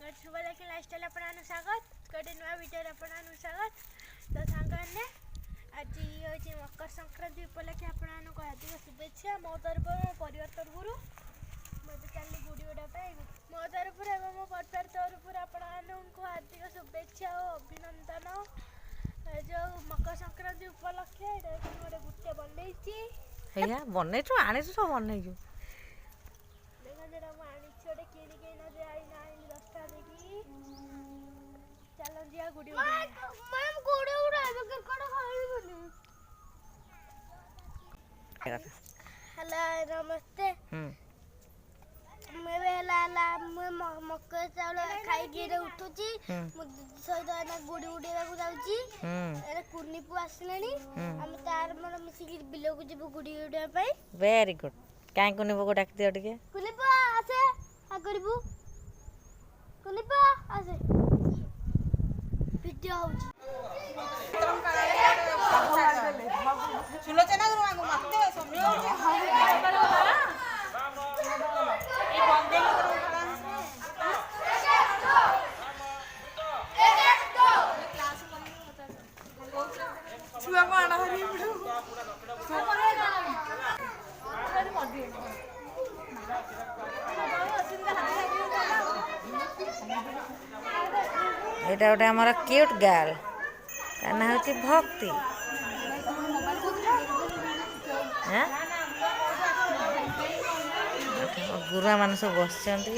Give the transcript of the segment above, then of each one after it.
Shubhalakshmi lifestyle आपन स्वागत गोटे नुआ वीडियो आपन स्वागत। तो सांगने आज हूँ मकर संक्रांति उपलक्षे आपको हार्दिक शुभेच्छा मो तरफ मो परिवार तरफ मुझे चली गुड़ी उड़ा मो तरफ मो परिवार तरफ आपको हार्दिक शुभेच्छा और अभिनंदन। जो मकर संक्रांति उपलक्षे गोटे गुटे बनई बनई आने सब बनई गोटे किणिक दस्ता देखी चलो जी गुड़ी हेलो नमस्ते। मकर चाउल खाई उठुची सहित गुड़ी उड़ेवा जाऊँगी कुर्नी पु आसला आम तार मोर मिसिक बिल को जीव गुड़ी उड़ाई। वेरी गुड कहीं कुनी को डाक दियो टिके कुनी पु आसे आ करबू कुनी पु आसे वीडियो होउची सुलोचना गुरु मांगो मते समय छुआ को आना हरी एटा गोटे हमर क्यूट गर्ल ता ना होची भक्ति हैं गुरुआ मान सब बसचंती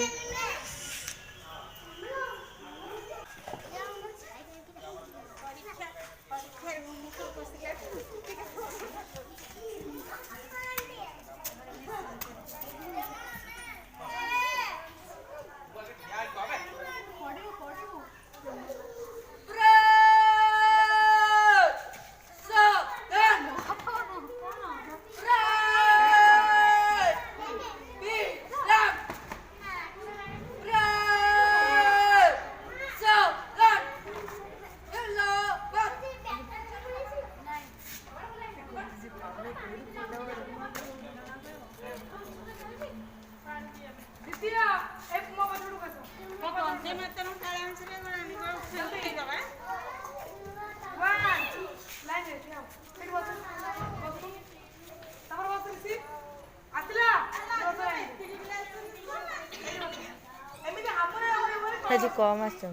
कम कम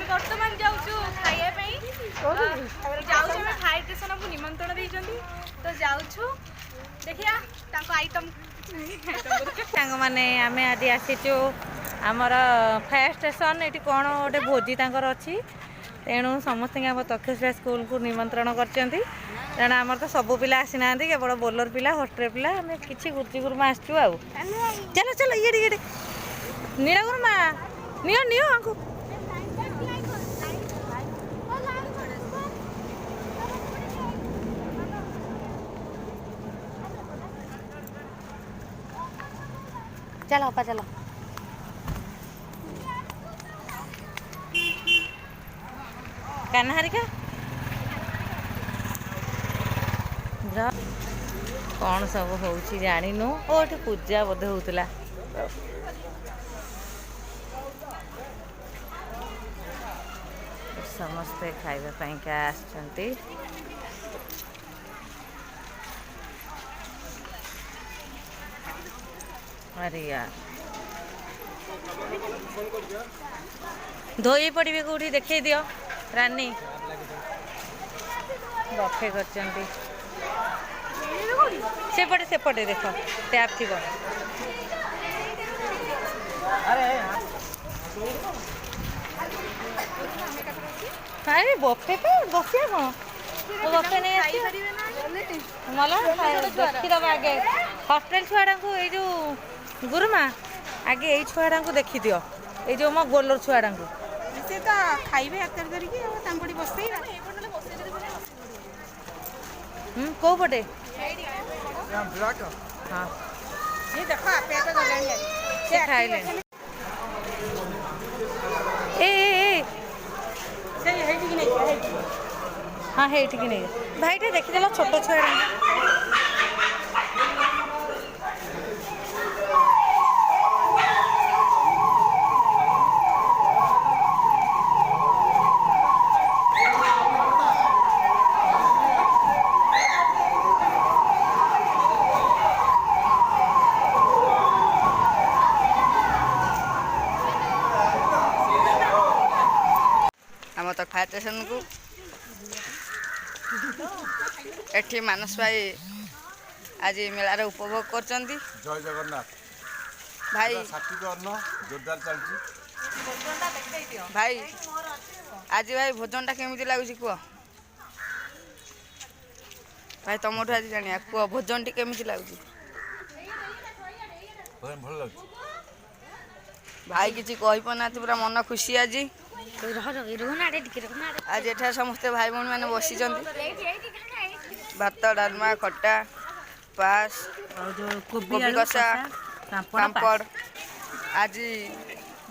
बर्तमान जाऊँ खाइबा हाई स्टेशन को निमंत्रण देइछंती तो जाऊँ देखिया आइटम सांग माने आमे आज आसीचु आमर फायर स्टेशन ये कौन गोटे भोजी तांकर अच्छी तेणु समस्त तक्षशिला स्कूल को निमंत्रण करचंती तेणु आमर तो सब पिला आसी ना केवल बोलर पिला हस्टेल पिला आम कि गुरुजी गुरुमा आसचु आ चलो चलो ये नीला गुरुमा नियो नियो आंकु चलो अपा चलो कान्हा हरिका कौन सब होउची जानिनु ओ एठी पूजा बोधे होउतला समस्ते खाइबा पाइका आछंती अरे यार धोई पड़े कौटी देखे दियो रानी बफे करचंती सेपटे देख टैप थी अरे बफे पे बसिया कौन तो बफे नहीं मला देखीद आगे हस्टेल छुआ को ये जो गुरुमा आगे ये छुआ को देखी दियो ଏଇ ଯେଉଁ ମୋ ଗୋଲର ଛୁଆଟାଙ୍କୁ ସେ ତ ଖାଇବେ ହାତରେ ଧରିକି ଆଉ ତାଙ୍କୁ କୋଉଠି ବସେଇବା। କେଉଁ ପଟେ ହଁ ଏ ଦେଖ ଆପେ ଆପେ ଗଲାଣି ହାରି। ସେ ଖାଇଲେଣି ଏ ସେଇ ହେଇଠିକି ନେଇଯିବା ହେଇଠି। ହଁ ହେଇଠିକି ନେଇ ଭାଇଟା ଦେଖିଦେଲ ଛୋଟ ଛୁଆଟା ଆମ ତ ଫାୟାର ଷ୍ଟେସନକୁ ଏଠି ମାନସ ଭାଇ ଆଜି ମେଳାରେ ଉପଭୋଗ କରୁଛନ୍ତି। ଜୟ ଜଗନ୍ନାଥ। ଭାଇ ସାତ୍विକ ଅନ୍ନ ଜୋରଦାର ଚାଲିଛି। ଭାଇ ଆଜି ଭାଇ ଭୋଜନଟା କେମିତି ଲାଗୁଛି କୁହ? ଭାଇ ତମଠୁ ଆଜି ଜାଣିବା କୁହ ଭୋଜନଟି କେମିତି ଲାଗୁଛି? ଭଲ ଲାଗୁଛି। ଭାଇ କିଛି କହିପାରୁନାହାନ୍ତି ପୁରା ମନ ଖୁସି ଆଜି। ଆଜି ଏଠାରେ ସମସ୍ତେ ଭାଇ ଭଉଣୀ ମାନେ ବସିଛନ୍ତି। ଭାତ ଡାଲମା ଖଟା ପାସ୍ କୋବି କଷା ପାମ୍ପଡ଼। ଆଜି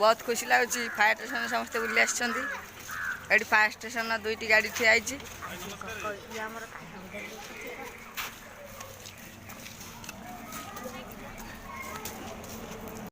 ବହୁତ ଖୁସି ଲାଗୁଛି। ଫାୟାର ଷ୍ଟେସନରେ ସମସ୍ତେ ବୁଲି ଆସିଛନ୍ତି। ଏଠି ଫାୟାର ଷ୍ଟେସନର 2ଟି ଗାଡ଼ି ଠିଆ ହେଇଛି।